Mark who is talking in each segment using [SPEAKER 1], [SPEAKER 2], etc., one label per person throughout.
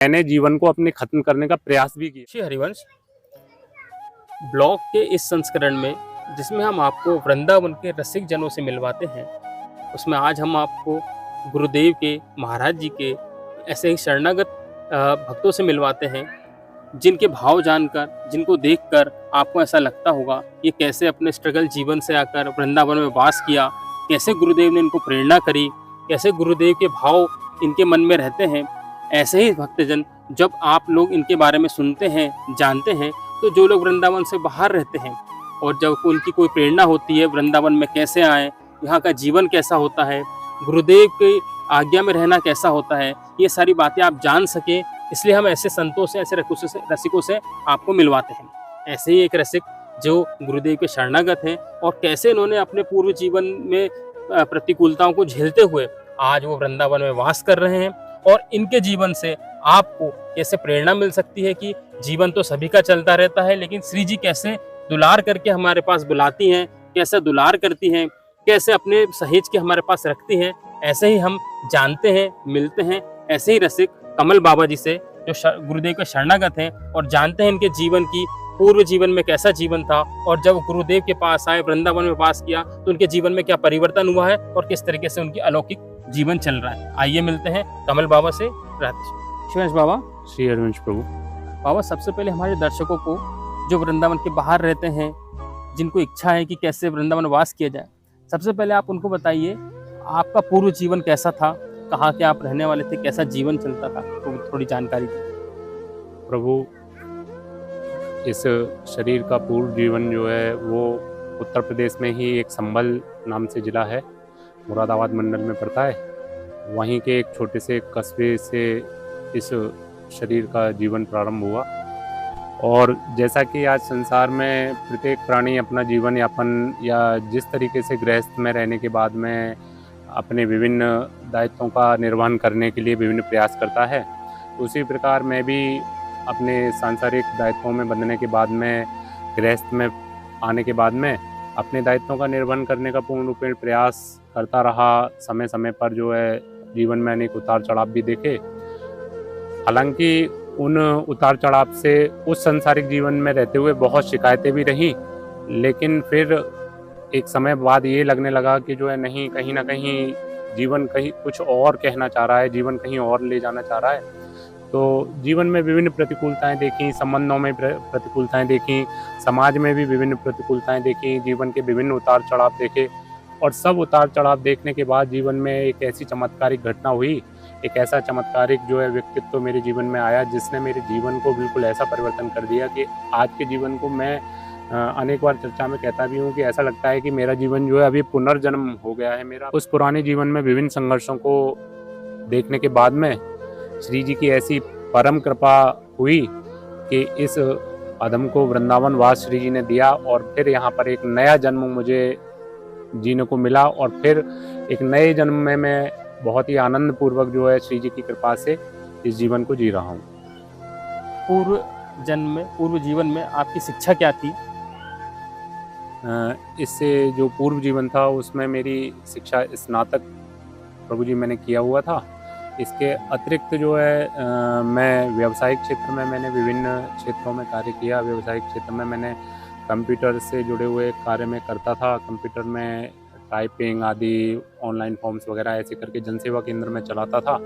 [SPEAKER 1] मैंने जीवन को अपने खत्म करने का प्रयास भी किया।
[SPEAKER 2] श्री हरिवंश ब्लॉग के इस संस्करण में, जिसमें हम आपको वृंदावन के रसिक जनों से मिलवाते हैं, उसमें आज हम आपको गुरुदेव के, महाराज जी के ऐसे ही शरणागत भक्तों से मिलवाते हैं, जिनके भाव जानकर, जिनको देखकर आपको ऐसा लगता होगा ये कैसे अपने स्ट्रगल जीवन से आकर वृंदावन में वास किया, कैसे गुरुदेव ने इनको प्रेरणा करी, कैसे गुरुदेव के भाव इनके मन में रहते हैं। ऐसे ही भक्तजन जब आप लोग इनके बारे में सुनते हैं, जानते हैं, तो जो लोग वृंदावन से बाहर रहते हैं और जब उनकी कोई प्रेरणा होती है वृंदावन में कैसे आए, यहाँ का जीवन कैसा होता है, गुरुदेव की आज्ञा में रहना कैसा होता है, ये सारी बातें आप जान सकें, इसलिए हम ऐसे संतों से, ऐसे रसिकों से आपको मिलवाते हैं। ऐसे ही एक रसिक जो गुरुदेव के शरणागत हैं और कैसे इन्होंने अपने पूर्व जीवन में प्रतिकूलताओं को झेलते हुए आज वो वृंदावन में वास कर रहे हैं, और इनके जीवन से आपको कैसे प्रेरणा मिल सकती है कि जीवन तो सभी का चलता रहता है, लेकिन श्री जी कैसे दुलार करके हमारे पास बुलाती हैं, कैसे दुलार करती हैं, कैसे अपने सहेज के हमारे पास रखती हैं। ऐसे ही हम जानते हैं, मिलते हैं ऐसे ही रसिक कमल बाबा जी से, जो गुरुदेव के शरणागत हैं, और जानते हैं इनके जीवन की, पूर्व जीवन में कैसा जीवन था, और जब गुरुदेव के पास आए, वृंदावन में वास किया, तो उनके जीवन में क्या परिवर्तन हुआ है और किस तरीके से उनकी अलौकिक जीवन चल रहा है। आइए मिलते हैं कमल बाबा से। शिवंश बाबा।
[SPEAKER 1] श्री हरिवंश प्रभु।
[SPEAKER 2] बाबा, सबसे पहले हमारे दर्शकों को जो वृंदावन के बाहर रहते हैं, जिनको इच्छा है कि कैसे वृंदावन वास किया जाए, सबसे पहले आप उनको बताइए आपका पूर्व जीवन कैसा था, कहाँ के आप रहने वाले थे, कैसा जीवन चलता था, तो थोड़ी जानकारी दीजिए।
[SPEAKER 1] प्रभु, इस शरीर का पूर्व जीवन जो है वो उत्तर प्रदेश में ही एक संभल नाम से जिला है, मुरादाबाद मंडल में पड़ता है। वहीं के एक छोटे से कस्बे से इस शरीर का जीवन प्रारंभ हुआ, और जैसा कि आज संसार में प्रत्येक प्राणी अपना जीवन यापन या जिस तरीके से गृहस्थ में रहने के बाद में अपने विभिन्न दायित्वों का निर्वहन करने के लिए विभिन्न प्रयास करता है, उसी प्रकार मैं भी अपने सांसारिक दायित्वों में बंधने के बाद में, गृहस्थ में आने के बाद में अपने दायित्वों का निर्वहन करने का पूर्ण रूपेण प्रयास करता रहा। समय समय पर जो है जीवन में अनेक उतार चढ़ाव भी देखे। हालांकि उन उतार चढ़ाव से उस सांसारिक जीवन में रहते हुए बहुत शिकायतें भी रहीं, लेकिन फिर एक समय बाद ये लगने लगा कि जो है नहीं, कहीं ना कहीं जीवन कहीं कुछ और कहना चाह रहा है, जीवन कहीं और ले जाना चाह रहा है। तो जीवन में विभिन्न प्रतिकूलताएं देखी, संबंधों में प्रतिकूलताएं देखी, समाज में भी विभिन्न प्रतिकूलताएं देखी, जीवन के विभिन्न उतार चढ़ाव देखे, और सब उतार चढ़ाव देखने के बाद जीवन में एक ऐसी चमत्कारिक घटना हुई, एक ऐसा चमत्कारिक जो है व्यक्तित्व मेरे जीवन में आया, जिसने मेरे जीवन को बिल्कुल ऐसा परिवर्तन कर दिया कि आज के जीवन को मैं अनेक बार चर्चा में कहता भी हूँ कि ऐसा लगता है कि मेरा जीवन जो है अभी पुनर्जन्म हो गया है मेरा। उस पुराने जीवन में विभिन्न संघर्षों को देखने के बाद में श्री जी की ऐसी परम कृपा हुई कि इस अधम को वृंदावन वास श्री जी ने दिया, और फिर यहाँ पर एक नया जन्म मुझे जीने को मिला, और फिर एक नए जन्म में मैं बहुत ही आनंद पूर्वक जो है श्री जी की कृपा से इस जीवन को जी रहा हूँ।
[SPEAKER 2] पूर्व जीवन में आपकी शिक्षा क्या थी?
[SPEAKER 1] इससे जो पूर्व जीवन था उसमें मेरी शिक्षा स्नातक प्रभु जी मैंने किया हुआ था। इसके अतिरिक्त जो है मैं व्यावसायिक क्षेत्र में मैंने विभिन्न क्षेत्रों में कार्य किया। व्यावसायिक क्षेत्र में मैंने कंप्यूटर से जुड़े हुए कार्य में करता था। कंप्यूटर में टाइपिंग आदि, ऑनलाइन फॉर्म्स वगैरह ऐसे करके जनसेवा केंद्र में चलाता था।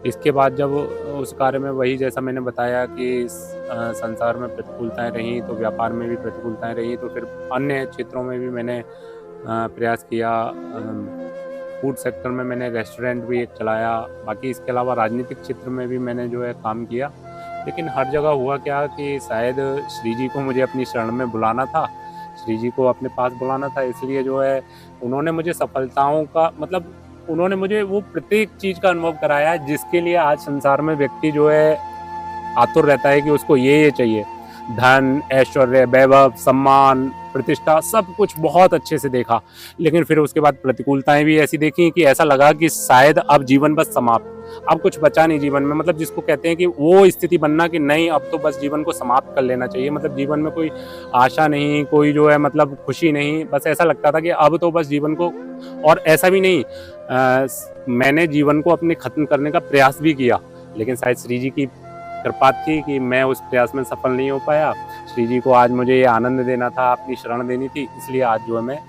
[SPEAKER 1] इसके बाद जब उस कार्य में वही जैसा मैंने बताया कि संसार में प्रतिकूलताएं रहीं, तो व्यापार में भी प्रतिकूलताएं रहीं, तो फिर अन्य क्षेत्रों में भी मैंने प्रयास किया। फूड सेक्टर में मैंने रेस्टोरेंट भी एक चलाया। बाकी इसके अलावा राजनीतिक क्षेत्र में भी मैंने जो है काम किया। लेकिन हर जगह हुआ क्या कि शायद श्री जी को मुझे अपनी शरण में बुलाना था, श्री जी को अपने पास बुलाना था, इसलिए जो है उन्होंने मुझे सफलताओं का मतलब उन्होंने मुझे वो प्रत्येक चीज़ का अनुभव कराया जिसके लिए आज संसार में व्यक्ति जो है आतुर रहता है कि उसको ये चाहिए। धन, ऐश्वर्य, वैभव, सम्मान, प्रतिष्ठा, सब कुछ बहुत अच्छे से देखा, लेकिन फिर उसके बाद प्रतिकूलताएं भी ऐसी देखी कि ऐसा लगा कि शायद अब जीवन बस समाप्त, अब कुछ बचा नहीं जीवन में। मतलब जिसको कहते हैं कि वो स्थिति बनना कि नहीं, अब तो बस जीवन को समाप्त कर लेना चाहिए। मतलब जीवन में कोई आशा नहीं, कोई जो है मतलब खुशी नहीं, बस ऐसा लगता था कि अब तो बस जीवन को, और ऐसा भी नहीं, मैंने जीवन को अपने खत्म करने का प्रयास भी किया, लेकिन शायद श्री जी की कृपा थी कि मैं उस प्रयास में सफल नहीं हो पाया। श्री जी को आज मुझे ये आनंद देना था, अपनी शरण देनी थी, इसलिए आज जो है मैं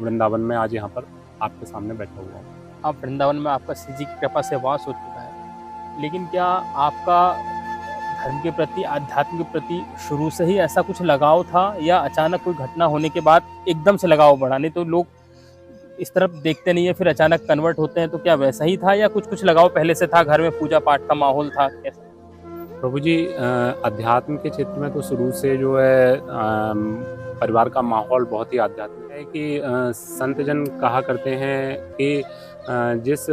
[SPEAKER 1] वृंदावन में आज यहाँ पर आपके सामने बैठा हुआ हूँ।
[SPEAKER 2] अब वृंदावन में आपका श्री जी की कृपा से वास हो चुका है, लेकिन क्या आपका धर्म के प्रति, आध्यात्म के प्रति शुरू से ही ऐसा कुछ लगाव था, या अचानक कोई घटना होने के बाद एकदम से लगाव बढ़ा? नहीं तो लोग इस तरफ देखते नहीं है, फिर अचानक कन्वर्ट होते हैं, तो क्या वैसा ही था या कुछ लगाव पहले से था, घर में पूजा पाठ का माहौल था, कैसा?
[SPEAKER 1] प्रभु जी, अध्यात्म के क्षेत्र में तो शुरू से जो है परिवार का माहौल बहुत ही आध्यात्मिक है कि संत जन कहा करते हैं कि जिस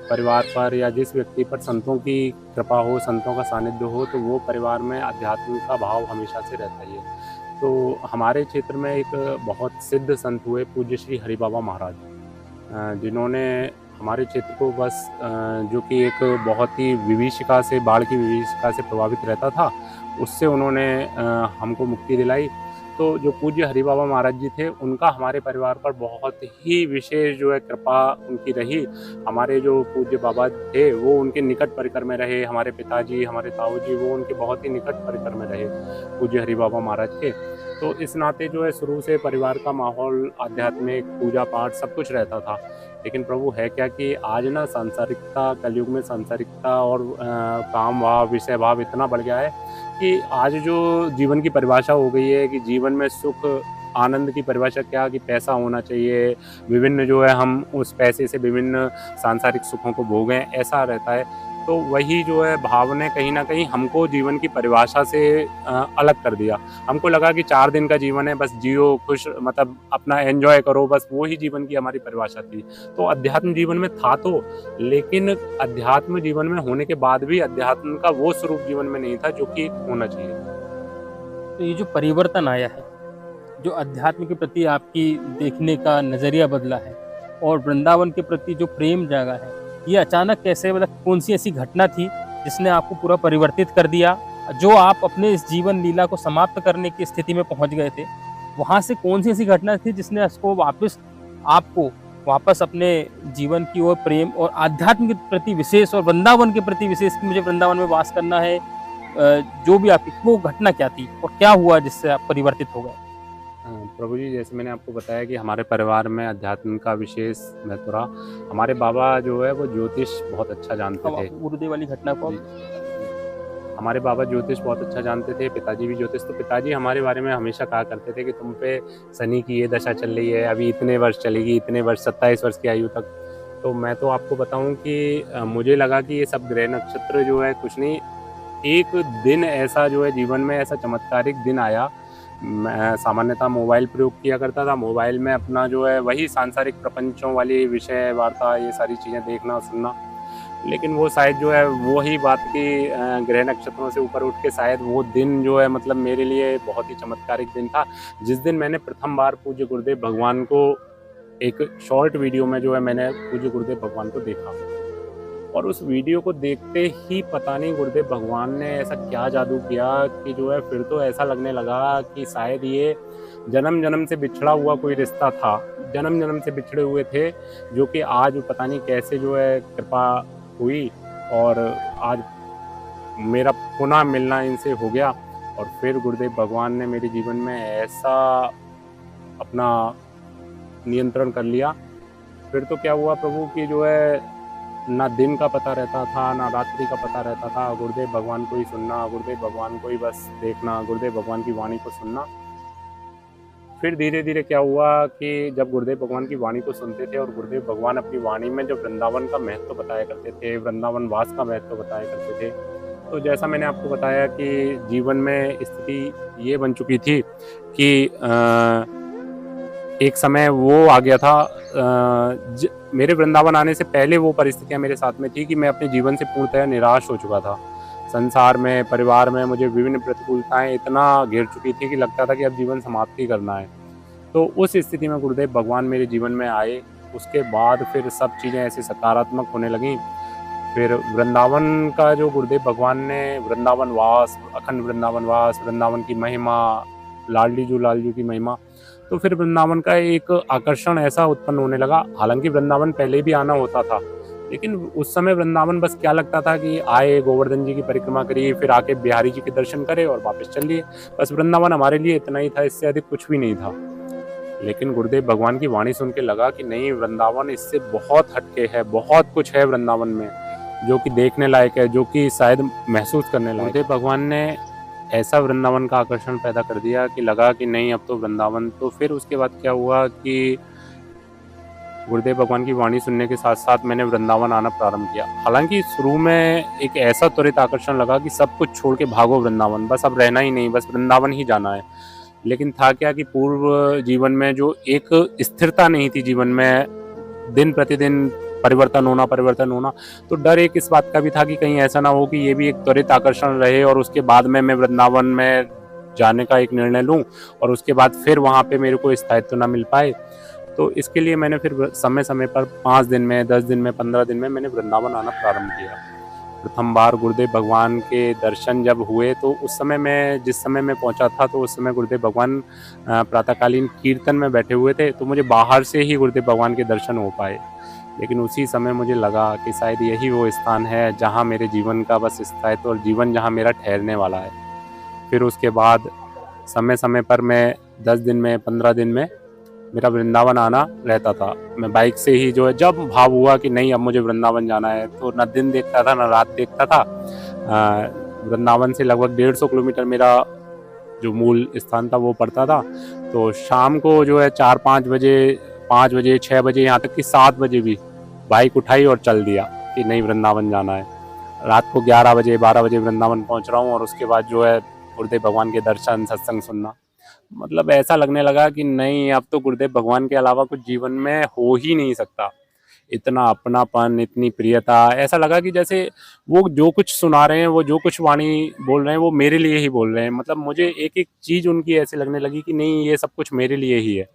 [SPEAKER 1] परिवार पर या जिस व्यक्ति पर संतों की कृपा हो, संतों का सानिध्य हो, तो वो परिवार में अध्यात्म का भाव हमेशा से रहता ही है। तो हमारे क्षेत्र में एक बहुत सिद्ध संत हुए पूज्य श्री हरि बाबा महाराज, जिन्होंने हमारे क्षेत्र को बस जो कि एक बहुत ही विभीषिका से, बाढ़ की विभीषिका से प्रभावित रहता था, उससे उन्होंने हमको मुक्ति दिलाई। तो जो पूज्य हरि बाबा महाराज जी थे, उनका हमारे परिवार पर बहुत ही विशेष जो है कृपा उनकी रही। हमारे जो पूज्य बाबा थे वो उनके निकट परिकर में रहे, हमारे पिताजी, हमारे ताऊ जी, वो उनके बहुत ही निकट परिकर में रहे पूज्य हरि बाबा महाराज के। तो इस नाते जो है शुरू से परिवार का माहौल आध्यात्मिक, पूजा पाठ सब कुछ रहता था। लेकिन प्रभु है क्या कि आज ना सांसारिकता, कलयुग में सांसारिकता और काम भाव, विषय भाव इतना बढ़ गया है कि आज जो जीवन की परिभाषा हो गई है कि जीवन में सुख आनंद की परिभाषा क्या, कि पैसा होना चाहिए, विभिन्न जो है हम उस पैसे से विभिन्न सांसारिक सुखों को भोगें, ऐसा रहता है। तो वही जो है भाव ने कहीं ना कहीं हमको जीवन की परिभाषा से अलग कर दिया। हमको लगा कि 4 दिन का जीवन है, बस जियो, खुश, मतलब अपना एंजॉय करो, बस वो ही जीवन की हमारी परिभाषा थी। तो अध्यात्म जीवन में था तो, लेकिन अध्यात्म जीवन में होने के बाद भी अध्यात्म का वो स्वरूप जीवन में नहीं था जो कि होना चाहिए।
[SPEAKER 2] तो ये जो परिवर्तन आया है, जो अध्यात्म के प्रति आपकी देखने का नज़रिया बदला है और वृंदावन के प्रति जो प्रेम जागा है, ये अचानक कैसे, मतलब कौन सी ऐसी घटना थी जिसने आपको पूरा परिवर्तित कर दिया, जो आप अपने इस जीवन लीला को समाप्त करने की स्थिति में पहुंच गए थे? वहां से कौन सी ऐसी घटना थी जिसने इसको आपको वापस अपने जीवन की ओर प्रेम और आध्यात्म के प्रति विशेष और वृंदावन के प्रति विशेष, कि मुझे वृंदावन में वास करना है, जो भी आपकी वो घटना क्या थी और क्या हुआ जिससे आप परिवर्तित हो गए?
[SPEAKER 1] प्रभु जी, जैसे मैंने आपको बताया कि हमारे परिवार में अध्यात्म का विशेष महत्व रहा। हमारे बाबा जो है वो ज्योतिष बहुत अच्छा जानते थे।
[SPEAKER 2] गुरुदेव वाली घटना को
[SPEAKER 1] हमारे बाबा ज्योतिष बहुत अच्छा जानते थे, पिताजी भी ज्योतिष। तो पिताजी हमारे बारे में हमेशा कहा करते थे कि तुम पे शनि की ये दशा चल रही है, अभी इतने वर्ष चलेगी, इतने वर्ष, 27 वर्ष की आयु तक। तो मैं तो आपको बताऊं कि मुझे लगा कि ये सब ग्रह नक्षत्र जो है कुछ नहीं। एक दिन ऐसा जो है जीवन में ऐसा चमत्कारिक दिन आया। मैं सामान्यतः मोबाइल प्रयोग किया करता था। मोबाइल में अपना जो है वही सांसारिक प्रपंचों वाली विषय वार्ता, ये सारी चीज़ें देखना सुनना, लेकिन वो शायद जो है वो ही बात की ग्रह नक्षत्रों से ऊपर उठ के शायद वो दिन जो है मतलब मेरे लिए बहुत ही चमत्कारिक दिन था, जिस दिन मैंने प्रथम बार पूज्य गुरुदेव भगवान को एक शॉर्ट वीडियो में जो है मैंने पूज्य गुरुदेव भगवान को देखा। और उस वीडियो को देखते ही पता नहीं गुरुदेव भगवान ने ऐसा क्या जादू किया कि जो है फिर तो ऐसा लगने लगा कि शायद ये जन्म जन्म से बिछड़ा हुआ कोई रिश्ता था, जन्म जन्म से बिछड़े हुए थे, जो कि आज पता नहीं कैसे जो है कृपा हुई और आज मेरा पुनः मिलना इनसे हो गया। और फिर गुरुदेव भगवान ने मेरे जीवन में ऐसा अपना नियंत्रण कर लिया। फिर तो क्या हुआ प्रभु कि जो है ना दिन का पता रहता था, ना रात्रि का पता रहता था। गुरुदेव भगवान को ही सुनना, गुरुदेव भगवान को ही बस देखना, गुरुदेव भगवान की वाणी को सुनना। फिर धीरे धीरे क्या हुआ कि जब गुरुदेव भगवान की वाणी को सुनते थे और गुरुदेव भगवान अपनी वाणी में जब वृंदावन का महत्व बताया करते थे, वृंदावन वास का महत्व बताया करते थे, तो जैसा मैंने आपको बताया कि जीवन में स्थिति ये बन चुकी थी कि एक समय वो आ गया था। मेरे वृंदावन आने से पहले वो परिस्थितियाँ मेरे साथ में थी कि मैं अपने जीवन से पूर्णतः निराश हो चुका था। संसार में, परिवार में मुझे विभिन्न प्रतिकूलताएं इतना घेर चुकी थी कि लगता था कि अब जीवन समाप्ति करना है। तो उस स्थिति में गुरुदेव भगवान मेरे जीवन में आए। उसके बाद फिर सब चीज़ें ऐसे सकारात्मक होने लगीं। फिर वृंदावन का जो गुरुदेव भगवान ने वृंदावन वास, अखंड वृंदावन वास, वृंदावन की महिमा, लालजू की महिमा, तो फिर वृंदावन का एक आकर्षण ऐसा उत्पन्न होने लगा। हालांकि वृंदावन पहले भी आना होता था, लेकिन उस समय वृंदावन बस क्या लगता था कि आए, गोवर्धन जी की परिक्रमा करिए, फिर आके बिहारी जी के दर्शन करे और वापस चल लिए। बस वृंदावन हमारे लिए इतना ही था, इससे अधिक कुछ भी नहीं था। लेकिन गुरुदेव भगवान की वाणी सुन के लगा कि नहीं, वृंदावन इससे बहुत हटके है, बहुत कुछ है वृंदावन में जो कि देखने लायक है, जो कि शायद महसूस करने लायक। गुरुदेव भगवान ने ऐसा वृंदावन का आकर्षण पैदा कर दिया कि लगा कि नहीं, अब तो वृंदावन। तो फिर उसके बाद क्या हुआ कि गुरुदेव भगवान की वाणी सुनने के साथ साथ मैंने वृंदावन आना प्रारंभ किया। हालांकि शुरू में एक ऐसा त्वरित आकर्षण लगा कि सब कुछ छोड़ के भागो वृंदावन, बस अब रहना ही नहीं, बस वृंदावन ही जाना है। लेकिन था क्या कि पूर्व जीवन में जो एक स्थिरता नहीं थी जीवन में, दिन प्रतिदिन परिवर्तन होना, तो डर एक इस बात का भी था कि कहीं ऐसा ना हो कि ये भी एक त्वरित आकर्षण रहे और उसके बाद में मैं वृंदावन में जाने का एक निर्णय लूं और उसके बाद फिर वहां पे मेरे को स्थायित्व ना मिल पाए। तो इसके लिए मैंने फिर समय समय पर 5 दिन में, 10 दिन में, 15 दिन में मैंने वृंदावन आना प्रारंभ किया। प्रथम बार गुरुदेव भगवान के दर्शन जब हुए तो उस समय मैं, जिस समय मैं पहुंचा था तो उस समय गुरुदेव भगवान प्रातःकालीन कीर्तन में बैठे हुए थे, तो मुझे बाहर से ही गुरुदेव भगवान के दर्शन हो पाए। लेकिन उसी समय मुझे लगा कि शायद यही वो स्थान है जहाँ मेरे जीवन का बस स्थायित्व और जीवन जहाँ मेरा ठहरने वाला है। फिर उसके बाद समय समय पर मैं 10 दिन में, 15 दिन में मेरा वृंदावन आना रहता था। मैं बाइक से ही जो है, जब भाव हुआ कि नहीं अब मुझे वृंदावन जाना है, तो ना दिन देखता था ना रात देखता था। वृंदावन से लगभग 150 किलोमीटर मेरा जो मूल स्थान था वो पड़ता था। तो शाम को जो है 4-5 बजे, 5 बजे, 6 बजे, यहाँ तक कि 7 बजे भी बाइक उठाई और चल दिया कि नहीं वृंदावन जाना है। रात को 11 बजे, 12 बजे वृंदावन पहुँच रहा हूँ और उसके बाद जो है गुरुदेव भगवान के दर्शन, सत्संग सुनना, मतलब ऐसा लगने लगा कि नहीं, अब तो गुरुदेव भगवान के अलावा कुछ जीवन में हो ही नहीं सकता। इतना अपनापन, इतनी प्रियता, ऐसा लगा कि जैसे वो जो कुछ सुना रहे हैं, वो जो कुछ वाणी बोल रहे हैं, वो मेरे लिए ही बोल रहे हैं। मतलब मुझे एक एक चीज उनकी ऐसे लगने लगी कि नहीं, ये सब कुछ मेरे लिए ही है।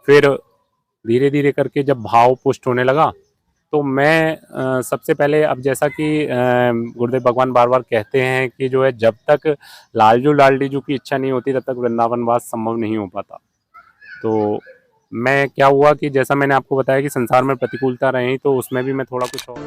[SPEAKER 1] फिर धीरे धीरे करके जब भाव पुष्ट होने लगा तो मैं सबसे पहले, अब जैसा कि गुरुदेव भगवान बार बार कहते हैं कि जो है, जब तक लालजू लाडलीजू की इच्छा नहीं होती तब तक वृंदावन वास संभव नहीं हो पाता। तो मैं क्या हुआ कि जैसा मैंने आपको बताया कि संसार में प्रतिकूलता रही, तो उसमें भी मैं थोड़ा कुछ और